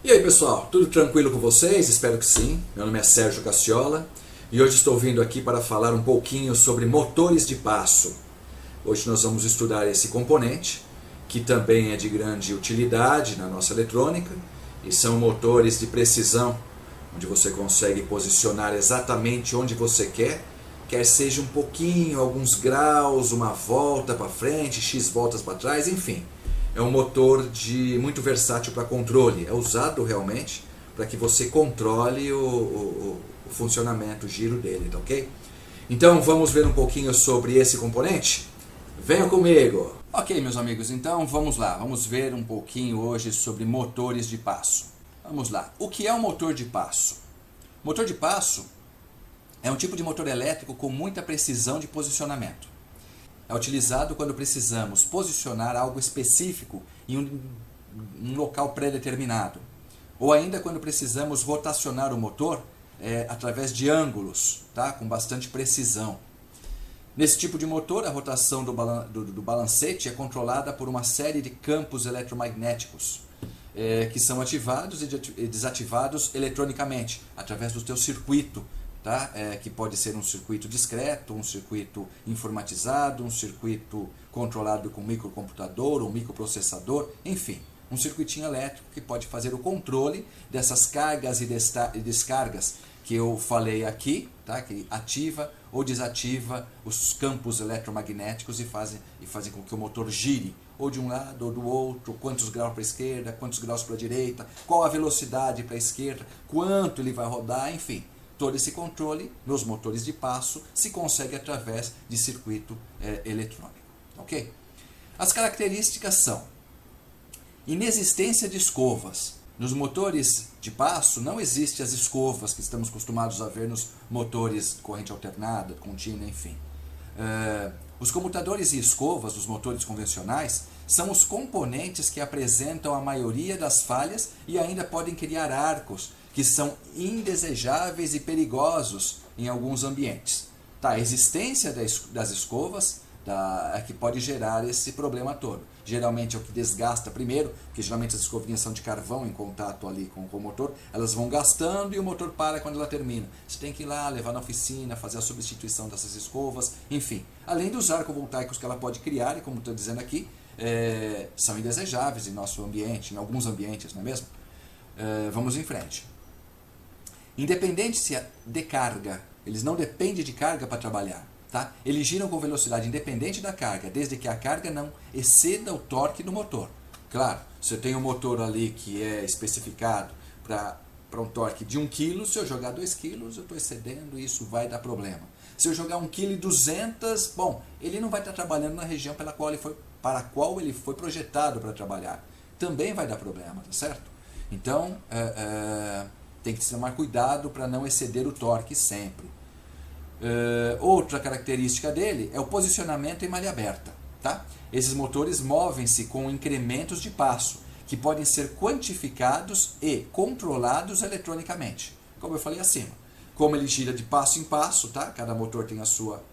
E aí pessoal, tudo tranquilo com vocês? Espero que sim. Meu nome é Sérgio Cacciola e hoje estou vindo aqui para falar um pouquinho sobre motores de passo. Hoje nós vamos estudar esse componente, que também é de grande utilidade na nossa eletrônica, e são motores de precisão, onde você consegue posicionar exatamente onde você quer seja um pouquinho, alguns graus, uma volta para frente, X voltas para trás, enfim. É um motor muito versátil para controle, é usado realmente para que você controle o funcionamento, o giro dele, tá ok? Então vamos ver um pouquinho sobre esse componente? Venham comigo! Ok, meus amigos, então vamos lá, vamos ver um pouquinho hoje sobre motores de passo. Vamos lá, o que é um motor de passo? Motor de passo é um tipo de motor elétrico com muita precisão de posicionamento. É utilizado quando precisamos posicionar algo específico em um local pré-determinado. Ou ainda quando precisamos rotacionar o motor através de ângulos, tá? Com bastante precisão. Nesse tipo de motor, a rotação do balancete é controlada por uma série de campos eletromagnéticos que são ativados e desativados eletronicamente, através do teu circuito. Tá? Que pode ser um circuito discreto, um circuito informatizado, um circuito controlado com microcomputador, um microprocessador, enfim, um circuitinho elétrico que pode fazer o controle dessas cargas e descargas que eu falei aqui, tá? Que ativa ou desativa os campos eletromagnéticos e fazem com que o motor gire, ou de um lado ou do outro, quantos graus para a esquerda, quantos graus para a direita, qual a velocidade para a esquerda, quanto ele vai rodar, enfim. Todo esse controle nos motores de passo se consegue através de circuito eletrônico. Ok? As características são: inexistência de escovas. Nos motores de passo não existem as escovas que estamos acostumados a ver nos motores de corrente alternada, contínua, enfim. Os comutadores e escovas dos motores convencionais são os componentes que apresentam a maioria das falhas e ainda podem criar arcos que são indesejáveis e perigosos em alguns ambientes. Tá, a existência das escovas é que pode gerar esse problema todo. Geralmente é o que desgasta primeiro, porque geralmente as escovinhas são de carvão em contato ali com o motor, elas vão gastando e o motor para quando ela termina. Você tem que ir lá, levar na oficina, fazer a substituição dessas escovas, enfim. Além dos arcovoltaicos que ela pode criar, e como estou dizendo aqui, são indesejáveis em nosso ambiente, em alguns ambientes, não é mesmo? Vamos em frente. Independente de carga, eles não dependem de carga para trabalhar. Tá? Eles giram com velocidade independente da carga, desde que a carga não exceda o torque do motor. Claro, se eu tenho um motor ali que é especificado para um torque de 1 kg, se eu jogar 2 kg, eu estou excedendo e isso vai dar problema. Se eu jogar 1,2 kg, bom, ele não vai estar trabalhando na região para a qual ele foi projetado para trabalhar. Também vai dar problema, tá certo? Então, tem que tomar cuidado para não exceder o torque sempre. Outra característica dele é o posicionamento em malha aberta. Tá? Esses motores movem-se com incrementos de passo, que podem ser quantificados e controlados eletronicamente. Como eu falei acima. Como ele gira de passo em passo, tá? Cada motor tem a sua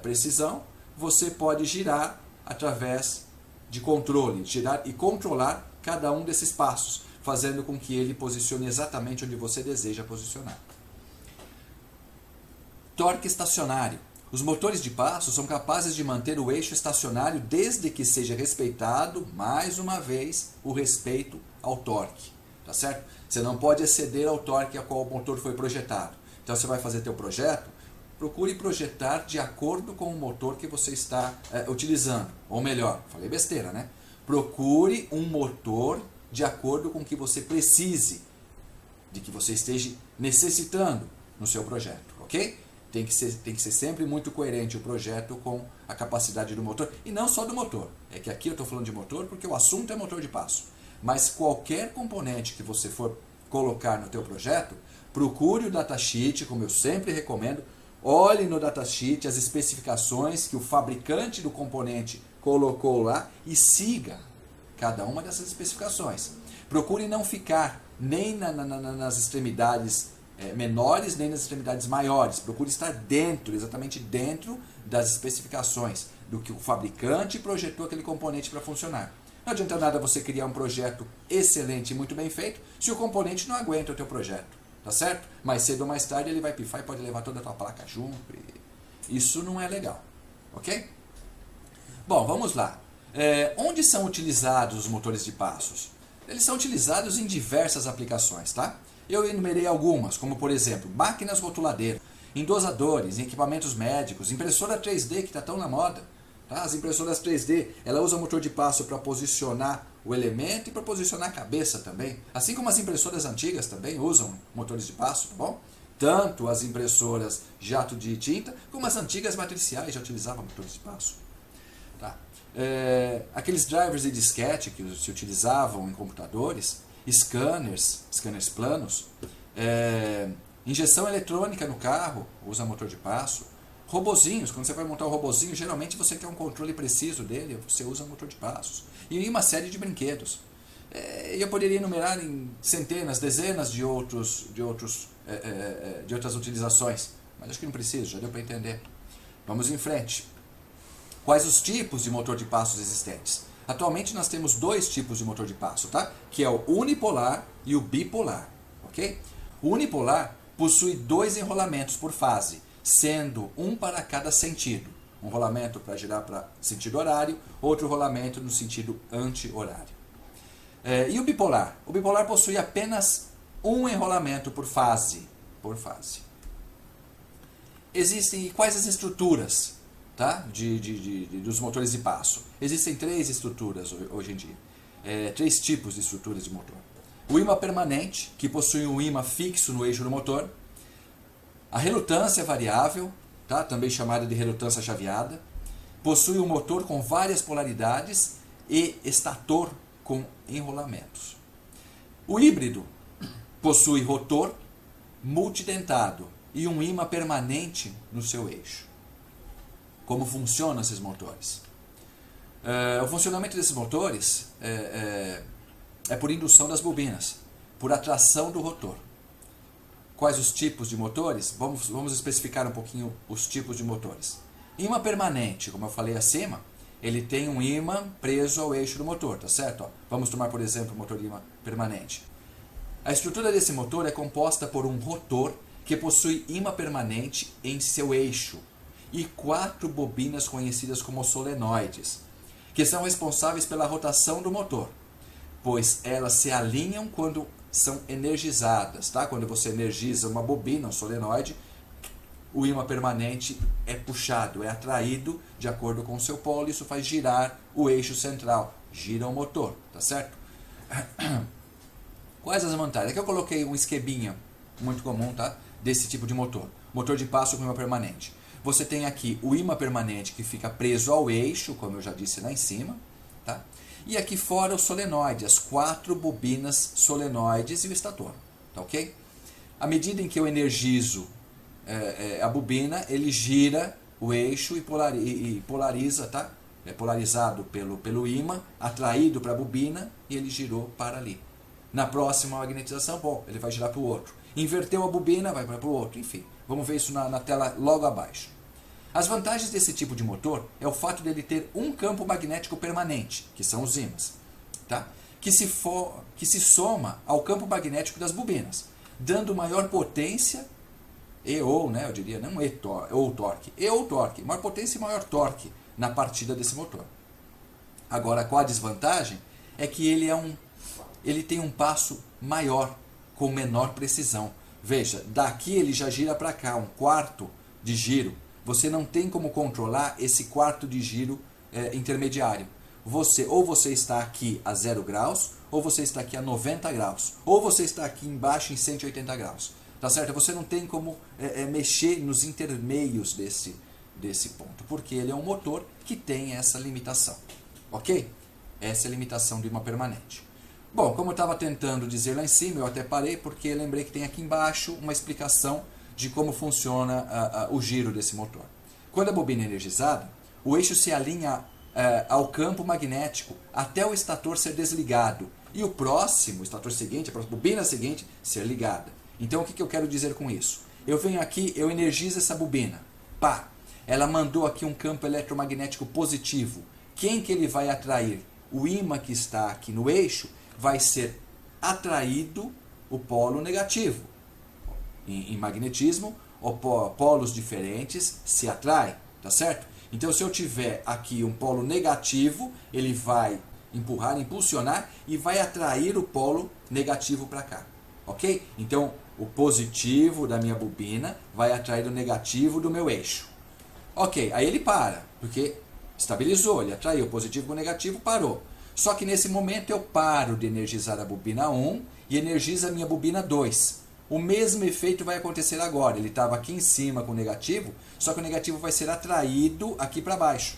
precisão, você pode girar através de controle, girar e controlar cada um desses passos, fazendo com que ele posicione exatamente onde você deseja posicionar. Torque estacionário. Os motores de passo são capazes de manter o eixo estacionário desde que seja respeitado, mais uma vez, o respeito ao torque. Tá certo? Você não pode exceder ao torque a qual o motor foi projetado. Então você vai fazer teu projeto, procure projetar de acordo com o motor que você está utilizando. Ou melhor, falei besteira, né? Procure um motor de acordo com o que você precise, de que você esteja necessitando no seu projeto, ok? Tem que ser sempre muito coerente o projeto com a capacidade do motor, e não só do motor. É que aqui eu estou falando de motor porque o assunto é motor de passo. Mas qualquer componente que você for colocar no teu projeto, procure o datasheet, como eu sempre recomendo, olhe no datasheet as especificações que o fabricante do componente colocou lá e siga cada uma dessas especificações. Procure não ficar nem nas extremidades menores, nem nas extremidades maiores. Procure estar exatamente dentro das especificações do que o fabricante projetou aquele componente para funcionar. Não adianta nada você criar um projeto excelente e muito bem feito se o componente não aguenta o teu projeto, tá certo? Mais cedo ou mais tarde ele vai pifar e pode levar toda a tua placa junto. Isso não é legal, ok? Bom, vamos lá. Onde são utilizados os motores de passos? Eles são utilizados em diversas aplicações, tá? Eu enumerei algumas, como por exemplo, máquinas rotuladeiras, em dosadores, em equipamentos médicos, impressora 3D que está tão na moda. Tá? As impressoras 3D, ela usa motor de passo para posicionar o elemento e para posicionar a cabeça também. Assim como as impressoras antigas também usam motores de passo, tá bom? Tanto as impressoras jato de tinta, como as antigas matriciais já utilizavam motores de passo. Tá? Aqueles drivers de disquete que se utilizavam em computadores, scanners planos, injeção eletrônica no carro, usa motor de passo, robozinhos, quando você vai montar um robozinho, geralmente você quer um controle preciso dele, você usa motor de passos. E uma série de brinquedos. Eu poderia enumerar em centenas, dezenas de outras utilizações, mas acho que não preciso, já deu para entender. Vamos em frente. Quais os tipos de motor de passos existentes? Atualmente nós temos dois tipos de motor de passo, tá? Que é o unipolar e o bipolar, ok? O unipolar possui 2 enrolamentos por fase, sendo um para cada sentido. Um rolamento para girar para sentido horário, outro rolamento no sentido anti-horário. E o bipolar? O bipolar possui apenas um enrolamento por fase. Existem quais as estruturas, tá? Dos motores de passo? Existem 3 estruturas hoje em dia. 3 tipos de estruturas de motor. O ímã permanente, que possui um ímã fixo no eixo do motor. A relutância variável, tá? Também chamada de relutância chaveada. Possui um motor com várias polaridades e estator com enrolamentos. O híbrido possui rotor multidentado e um ímã permanente no seu eixo. Como funcionam esses motores? O funcionamento desses motores é por indução das bobinas, por atração do rotor. Quais os tipos de motores? Vamos especificar um pouquinho os tipos de motores. Ímã permanente, como eu falei acima, ele tem um ímã preso ao eixo do motor, tá certo? Vamos tomar, por exemplo, o motor ímã permanente. A estrutura desse motor é composta por um rotor que possui ímã permanente em seu eixo e 4 bobinas conhecidas como solenoides, que são responsáveis pela rotação do motor, pois elas se alinham quando são energizadas, tá? Quando você energiza uma bobina, um solenoide, o ímã permanente é puxado, é atraído de acordo com o seu polo, isso faz girar o eixo central, gira o motor, tá certo? Quais as vantagens? Aqui eu coloquei um esqueminha muito comum, tá? Desse tipo de motor. Motor de passo com ímã permanente. Você tem aqui o ímã permanente que fica preso ao eixo, como eu já disse lá em cima, tá? E aqui fora o solenoide, as 4 bobinas solenoides e o estator, tá ok? À medida em que eu energizo a bobina, ele gira o eixo e polariza, tá? É polarizado pelo ímã, atraído para a bobina e ele girou para ali. Na próxima magnetização, bom, ele vai girar para o outro. Inverteu a bobina, vai para o outro, enfim. Vamos ver isso na tela logo abaixo. As vantagens desse tipo de motor é o fato dele ter um campo magnético permanente, que são os ímãs, tá? que se soma ao campo magnético das bobinas, dando maior potência eu diria, não torque, maior potência e maior torque na partida desse motor. Agora, qual a desvantagem? É que ele tem um passo maior, com menor precisão. Veja, daqui ele já gira para cá, 1/4 de giro. Você não tem como controlar esse 1/4 de giro intermediário. Ou você está aqui a 0 graus, ou você está aqui a 90 graus, ou você está aqui embaixo em 180 graus. Tá certo? Você não tem como mexer nos intermeios desse ponto, porque ele é um motor que tem essa limitação. Ok? Essa é a limitação do ímã permanente. Bom, como eu estava tentando dizer lá em cima, eu até parei porque lembrei que tem aqui embaixo uma explicação de como funciona o giro desse motor. Quando a bobina é energizada, o eixo se alinha ao campo magnético até o estator ser desligado e o estator seguinte, a bobina seguinte, ser ligada. Então o que eu quero dizer com isso? Eu venho aqui, eu energizo essa bobina. Pá! Ela mandou aqui um campo eletromagnético positivo. Quem que ele vai atrair? o ímã que está aqui no eixo vai ser atraído o polo negativo. Em magnetismo, polos diferentes se atraem, tá certo? Então, se eu tiver aqui um polo negativo, ele vai empurrar, impulsionar e vai atrair o polo negativo para cá, ok? Então, o positivo da minha bobina vai atrair o negativo do meu eixo. Ok, aí ele para, porque estabilizou, ele atraiu o positivo com o negativo, parou. Só que nesse momento eu paro de energizar a bobina 1 e energizo a minha bobina 2. O mesmo efeito vai acontecer agora. Ele estava aqui em cima com o negativo, só que o negativo vai ser atraído aqui para baixo.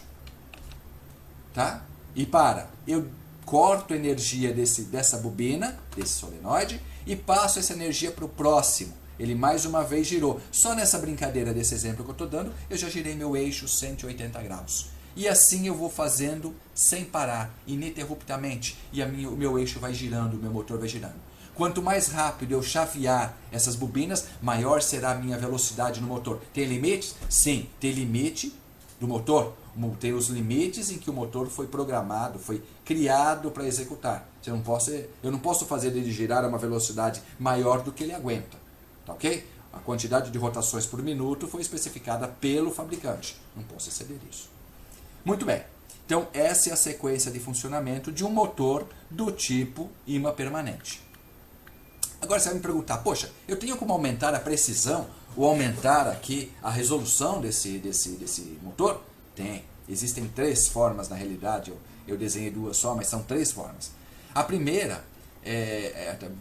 Tá? E para. Eu corto a energia dessa bobina, desse solenoide, e passo essa energia para o próximo. Ele mais uma vez girou. Só nessa brincadeira desse exemplo que eu estou dando, eu já girei meu eixo 180 graus. E assim eu vou fazendo sem parar, ininterruptamente. E o meu eixo vai girando, o meu motor vai girando. Quanto mais rápido eu chavear essas bobinas, maior será a minha velocidade no motor. Tem limites? Sim, tem limite do motor. Tem os limites em que o motor foi programado, foi criado para executar. Eu não posso fazer ele girar a uma velocidade maior do que ele aguenta. Tá ok? A quantidade de rotações por minuto foi especificada pelo fabricante. Não posso exceder isso. Muito bem. Então, essa é a sequência de funcionamento de um motor do tipo imã permanente. Agora você vai me perguntar, poxa, eu tenho como aumentar a precisão ou aumentar aqui a resolução desse motor? Tem. Existem 3 formas na realidade, eu desenhei 2 só, mas são 3 formas. A primeira,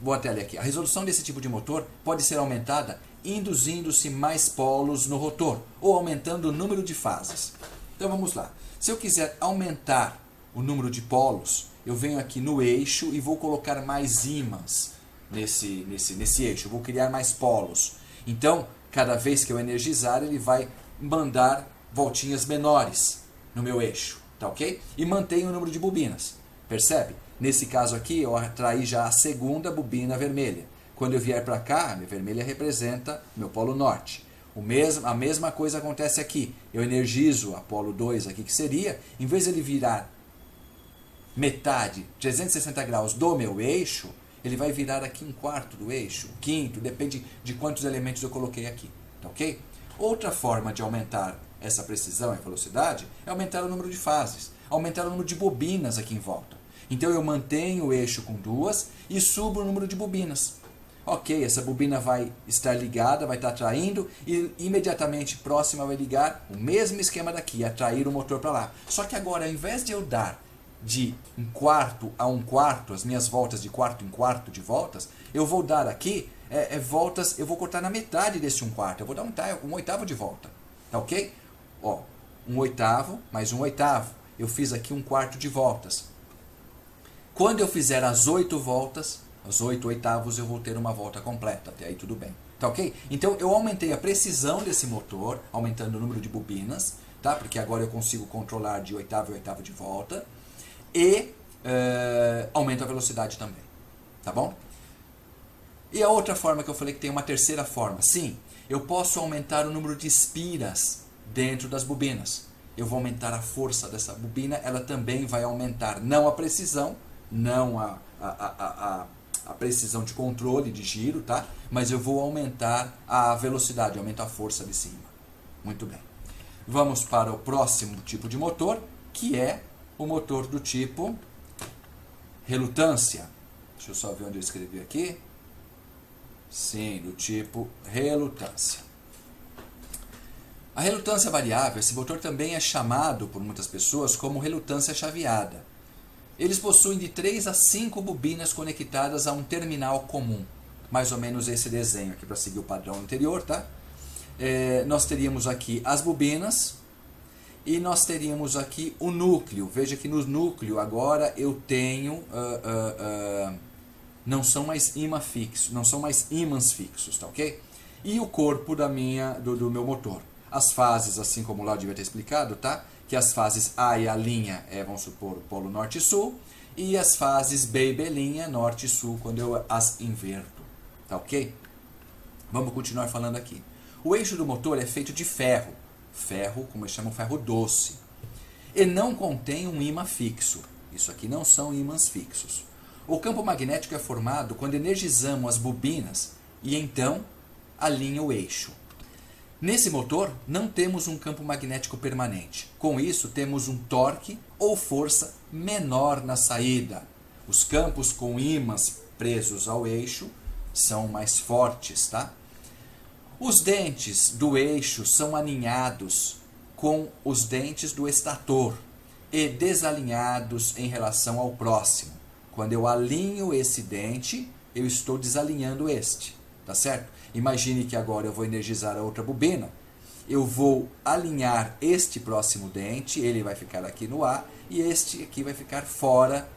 vou até ler aqui, a resolução desse tipo de motor pode ser aumentada induzindo-se mais polos no rotor ou aumentando o número de fases. Então vamos lá. Se eu quiser aumentar o número de polos, eu venho aqui no eixo e vou colocar mais ímãs nesse eixo, eu vou criar mais polos. Então, cada vez que eu energizar, ele vai mandar voltinhas menores no meu eixo, tá ok? E mantém o número de bobinas, percebe? Nesse caso aqui, eu atraí já a segunda bobina vermelha. Quando eu vier para cá, a minha vermelha representa meu polo norte. A mesma coisa acontece aqui. Eu energizo a polo 2 aqui, que seria, em vez de ele virar metade, 360 graus do meu eixo, ele vai virar aqui um quarto do eixo, um quinto, depende de quantos elementos eu coloquei aqui, tá ok? Outra forma de aumentar essa precisão e velocidade é aumentar o número de fases, aumentar o número de bobinas aqui em volta. Então eu mantenho o eixo com 2 e subo o número de bobinas. Ok, essa bobina vai estar ligada, vai estar atraindo e imediatamente próxima vai ligar o mesmo esquema daqui, atrair o motor para lá. Só que agora, ao invés de eu dar de 1/4 a 1/4, as minhas voltas de quarto em quarto de voltas, eu vou dar aqui voltas, eu vou cortar na metade desse 1/4, eu vou dar um oitavo de volta, tá ok? Ó, 1/8 mais 1/8, eu fiz aqui 1/4 de voltas. Quando eu fizer as 8 voltas, os 8 oitavos, eu vou ter uma volta completa, até aí tudo bem, tá ok? Então eu aumentei a precisão desse motor, aumentando o número de bobinas, tá? Porque agora eu consigo controlar de oitavo em oitavo de volta, e aumenta a velocidade também, tá bom? E a outra forma que eu falei que tem uma terceira forma, sim, eu posso aumentar o número de espiras dentro das bobinas. Eu vou aumentar a força dessa bobina, ela também vai aumentar, não a precisão, não a precisão de controle de giro, tá? Mas eu vou aumentar a velocidade, aumento a força de cima. Muito bem. Vamos para o próximo tipo de motor, que é o motor do tipo relutância. Deixa eu só ver onde eu escrevi aqui. Sim, do tipo relutância. A relutância variável, esse motor também é chamado por muitas pessoas como relutância chaveada. Eles possuem de 3 a 5 bobinas conectadas a um terminal comum. Mais ou menos esse desenho aqui, para seguir o padrão anterior, tá? Nós teríamos aqui as bobinas e nós teríamos aqui o núcleo. Veja que no núcleo agora eu tenho... não são mais ímãs fixos, não são mais ímãs fixos, tá ok? E o corpo do meu motor. As fases, assim como lá eu devia ter explicado, tá? Que as fases A e a linha vamos supor, o polo norte e sul, e as fases B e B', norte e sul, quando eu as inverto, tá ok? Vamos continuar falando aqui. O eixo do motor é feito de ferro, como eles chamam, ferro doce, e não contém um ímã fixo. Isso aqui não são ímãs fixos. O campo magnético é formado quando energizamos as bobinas e então alinha o eixo. Nesse motor, não temos um campo magnético permanente. Com isso, temos um torque ou força menor na saída. Os campos com ímãs presos ao eixo são mais fortes, tá? Os dentes do eixo são alinhados com os dentes do estator e desalinhados em relação ao próximo. Quando eu alinho esse dente, eu estou desalinhando este, tá certo? Imagine que agora eu vou energizar a outra bobina, eu vou alinhar este próximo dente, ele vai ficar aqui no A, e este aqui vai ficar fora,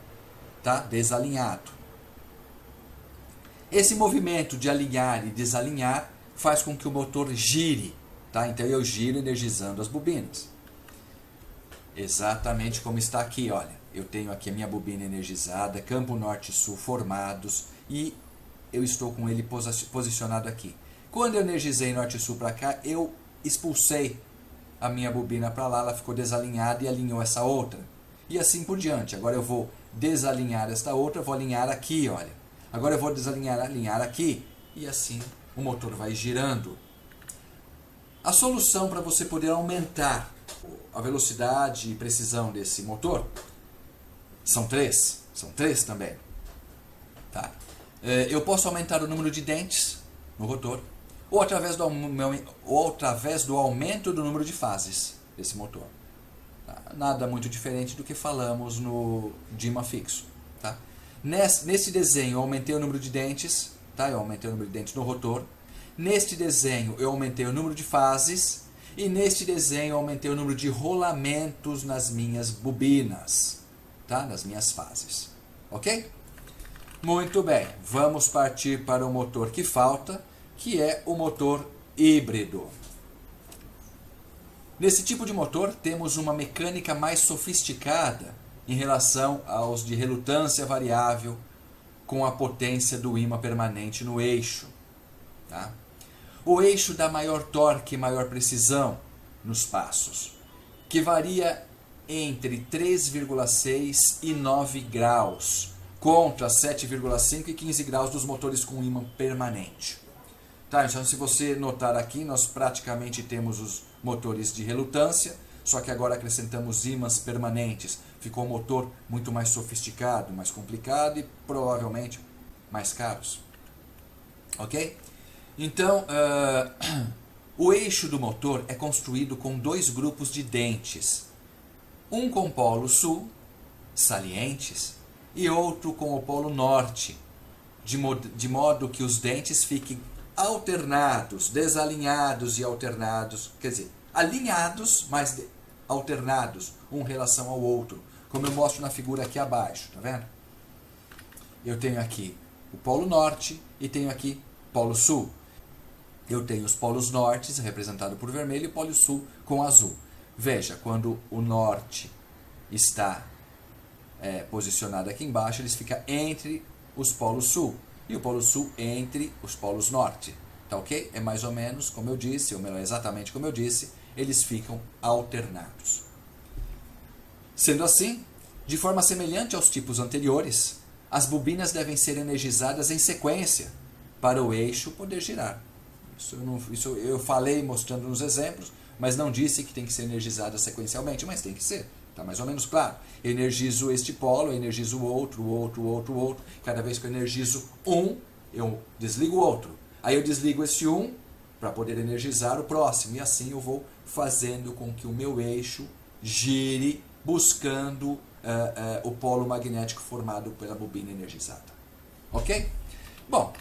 tá? Desalinhado. Esse movimento de alinhar e desalinhar faz com que o motor gire, tá? Então eu giro energizando as bobinas. Exatamente como está aqui, olha. Eu tenho aqui a minha bobina energizada, campo norte e sul formados e eu estou com ele posicionado aqui. Quando eu energizei norte e sul para cá, eu expulsei a minha bobina para lá, ela ficou desalinhada e alinhou essa outra. E assim por diante. Agora eu vou desalinhar esta outra, vou alinhar aqui, olha. Agora eu vou alinhar aqui e assim o motor vai girando. A solução para você poder aumentar a velocidade e precisão desse motor são três também. Tá? Eu posso aumentar o número de dentes no rotor ou através do aumento do número de fases desse motor. Tá? Nada muito diferente do que falamos no de imã fixo. Tá? Nesse desenho eu aumentei o número de dentes, tá? Eu aumentei o número de dentes no rotor. Neste desenho eu aumentei o número de fases e neste desenho eu aumentei o número de rolamentos nas minhas bobinas, tá? Nas minhas fases. Ok? Muito bem, vamos partir para o motor que falta, que é o motor híbrido. Nesse tipo de motor temos uma mecânica mais sofisticada em relação aos de relutância variável com a potência do ímã permanente no eixo. Tá? O eixo dá maior torque e maior precisão nos passos, que varia entre 3,6 e 9 graus, contra 7,5 e 15 graus dos motores com ímã permanente. Tá, então, se você notar aqui, nós praticamente temos os motores de relutância, só que agora acrescentamos ímãs permanentes. Ficou um motor muito mais sofisticado, mais complicado e provavelmente mais caros. Ok? Então, o eixo do motor é construído com dois grupos de dentes. Um com polo sul, salientes, e outro com o polo norte, de modo que os dentes fiquem alternados, desalinhados e alternados, quer dizer, alinhados, mas alternados, um em relação ao outro, como eu mostro na figura aqui abaixo, tá vendo? Eu tenho aqui o polo norte e tenho aqui polo sul. Eu tenho os polos nortes, representado por vermelho, e o polo sul com azul. Veja, quando o norte está posicionado aqui embaixo, ele fica entre os polos sul, e o polo sul entre os polos norte. Tá ok? É mais ou menos como eu disse, ou melhor, exatamente como eu disse, eles ficam alternados. Sendo assim, de forma semelhante aos tipos anteriores, as bobinas devem ser energizadas em sequência para o eixo poder girar. Isso eu falei mostrando nos exemplos, mas não disse que tem que ser energizada sequencialmente, mas tem que ser. Está mais ou menos claro. Eu energizo este polo, eu energizo o outro. Cada vez que eu energizo um, eu desligo o outro. Aí eu desligo esse um para poder energizar o próximo. E assim eu vou fazendo com que o meu eixo gire buscando o polo magnético formado pela bobina energizada. Ok? Bom,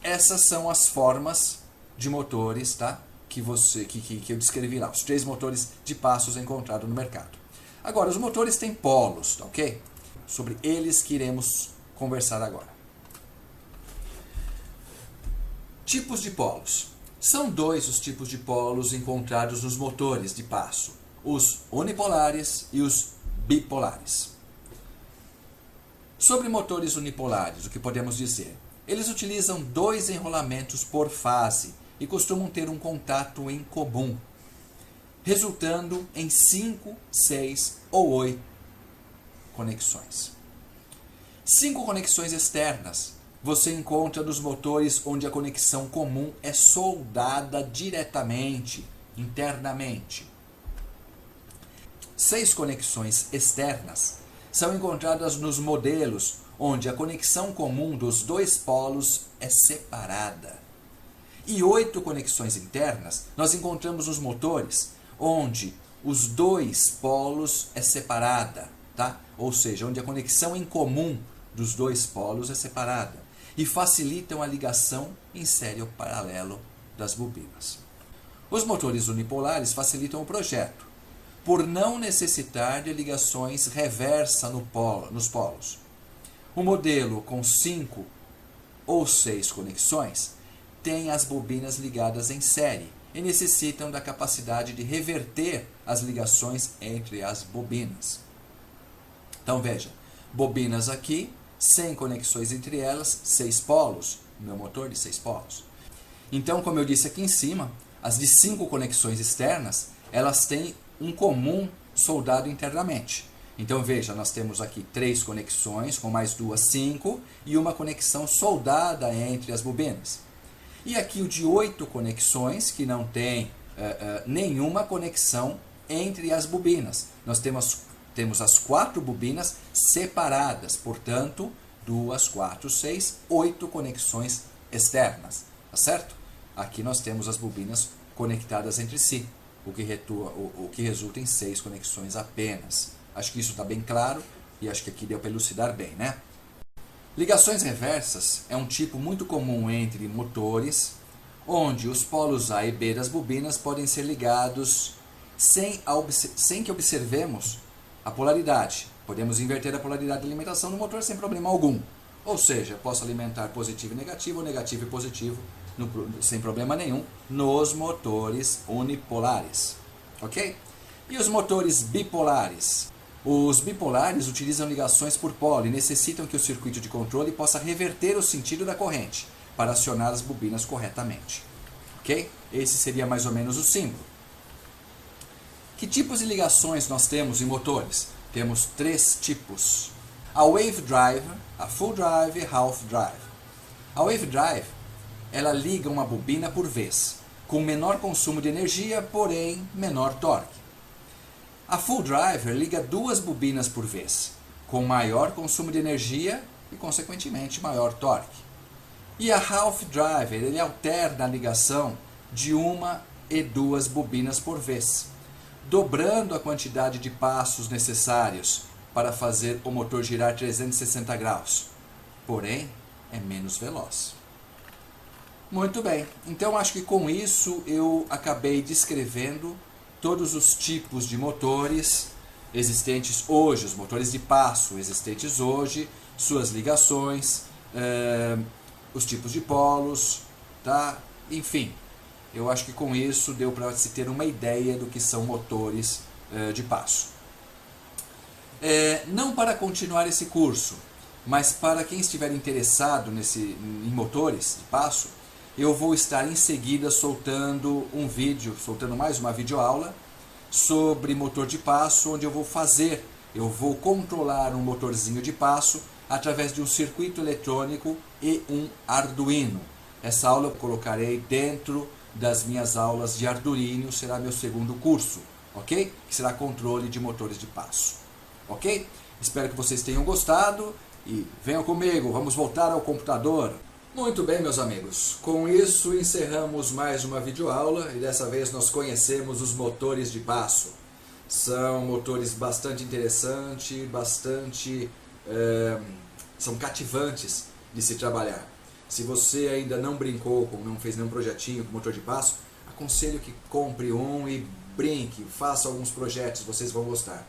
essas são as formas de motores, tá? que eu descrevi lá, os 3 motores de passos encontrados no mercado. Agora, os motores têm polos, tá, ok? Sobre eles que iremos conversar agora. Tipos de polos. São 2 os tipos de polos encontrados nos motores de passo, os unipolares e os bipolares. Sobre motores unipolares, o que podemos dizer? Eles utilizam 2 enrolamentos por fase e costumam ter um contato em comum, resultando em 5, 6 ou conexões. 5 conexões externas você encontra nos motores onde a conexão comum é soldada diretamente, internamente. 6 conexões externas são encontradas nos modelos onde a conexão comum dos dois polos é separada. E 8 conexões internas nós encontramos nos motores onde os dois polos é separada, tá? Ou seja, onde a conexão em comum dos dois polos é separada e facilitam a ligação em série ou paralelo das bobinas. Os motores unipolares facilitam o projeto, por não necessitar de ligações reversa nos polos. O modelo com 5 ou 6 conexões tem as bobinas ligadas em série e necessitam da capacidade de reverter as ligações entre as bobinas. Então veja, bobinas aqui, sem conexões entre elas, 6 polos, meu motor de 6 polos. Então, como eu disse aqui em cima, as de 5 conexões externas, elas têm um comum soldado internamente. Então veja, nós temos aqui 3 conexões, com mais 2, 5, e uma conexão soldada entre as bobinas. E aqui o de 8 conexões, que não tem nenhuma conexão entre as bobinas. Nós temos as 4 bobinas separadas, portanto, 2, 4, 6, 8 conexões externas, tá certo? Aqui nós temos as bobinas conectadas entre si, o que resulta em 6 conexões apenas. Acho que isso está bem claro e acho que aqui deu para elucidar bem, né? Ligações reversas é um tipo muito comum entre motores, onde os polos A e B das bobinas podem ser ligados sem que observemos a polaridade. Podemos inverter a polaridade de alimentação no motor sem problema algum. Ou seja, posso alimentar positivo e negativo, ou negativo e positivo, sem problema nenhum, nos motores unipolares. Ok? E os motores bipolares? Os bipolares utilizam ligações por polo e necessitam que o circuito de controle possa reverter o sentido da corrente para acionar as bobinas corretamente. Ok? Esse seria mais ou menos o símbolo. Que tipos de ligações nós temos em motores? Temos 3 tipos. A wave drive, a full drive e half drive. A wave drive, ela liga uma bobina por vez, com menor consumo de energia, porém menor torque. A full driver liga 2 bobinas por vez, com maior consumo de energia e, consequentemente, maior torque. E a half driver, ele alterna a ligação de 1 e 2 bobinas por vez, dobrando a quantidade de passos necessários para fazer o motor girar 360 graus, porém é menos veloz. Muito bem, então acho que com isso eu acabei descrevendo todos os tipos de motores existentes hoje, os motores de passo existentes hoje, suas ligações, os tipos de polos, tá? Enfim, eu acho que com isso deu para se ter uma ideia do que são motores de passo. Não para continuar esse curso, mas para quem estiver interessado em motores de passo, eu vou estar em seguida soltando mais uma videoaula sobre motor de passo, onde eu vou controlar um motorzinho de passo através de um circuito eletrônico e um Arduino. Essa aula eu colocarei dentro das minhas aulas de Arduino, será meu segundo curso, ok? Que será controle de motores de passo, ok? Espero que vocês tenham gostado e venham comigo, vamos voltar ao computador. Muito bem, meus amigos, com isso encerramos mais uma videoaula e dessa vez nós conhecemos os motores de passo. São motores bastante interessantes, são cativantes de se trabalhar. Se você ainda não brincou, não fez nenhum projetinho com motor de passo, aconselho que compre um e brinque, faça alguns projetos, vocês vão gostar.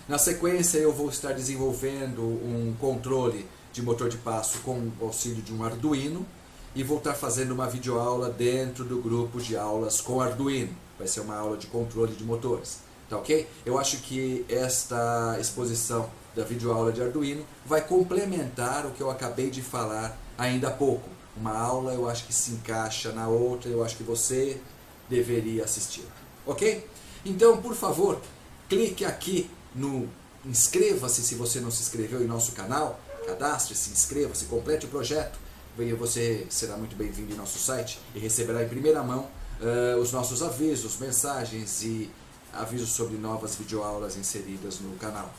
Na sequência eu vou estar desenvolvendo um controle de motor de passo com o auxílio de um Arduino e vou estar fazendo uma videoaula dentro do grupo de aulas com Arduino. Vai ser uma aula de controle de motores, tá ok? Eu acho que esta exposição da videoaula de Arduino vai complementar o que eu acabei de falar ainda há pouco. Uma aula eu acho que se encaixa na outra, eu acho que você deveria assistir, ok? Então, por favor, clique aqui no inscreva-se se você não se inscreveu em nosso canal, cadastre-se, inscreva-se, complete o projeto, e você será muito bem-vindo em nosso site e receberá em primeira mão os nossos avisos, mensagens e avisos sobre novas videoaulas inseridas no canal.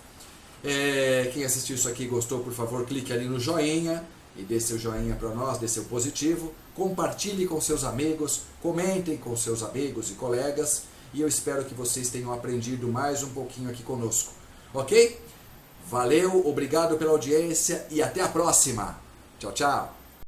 Quem assistiu isso aqui e gostou, por favor, clique ali no joinha e dê seu joinha para nós, dê seu positivo, compartilhe com seus amigos, comentem com seus amigos e colegas, e eu espero que vocês tenham aprendido mais um pouquinho aqui conosco, ok? Valeu, obrigado pela audiência e até a próxima. Tchau, tchau.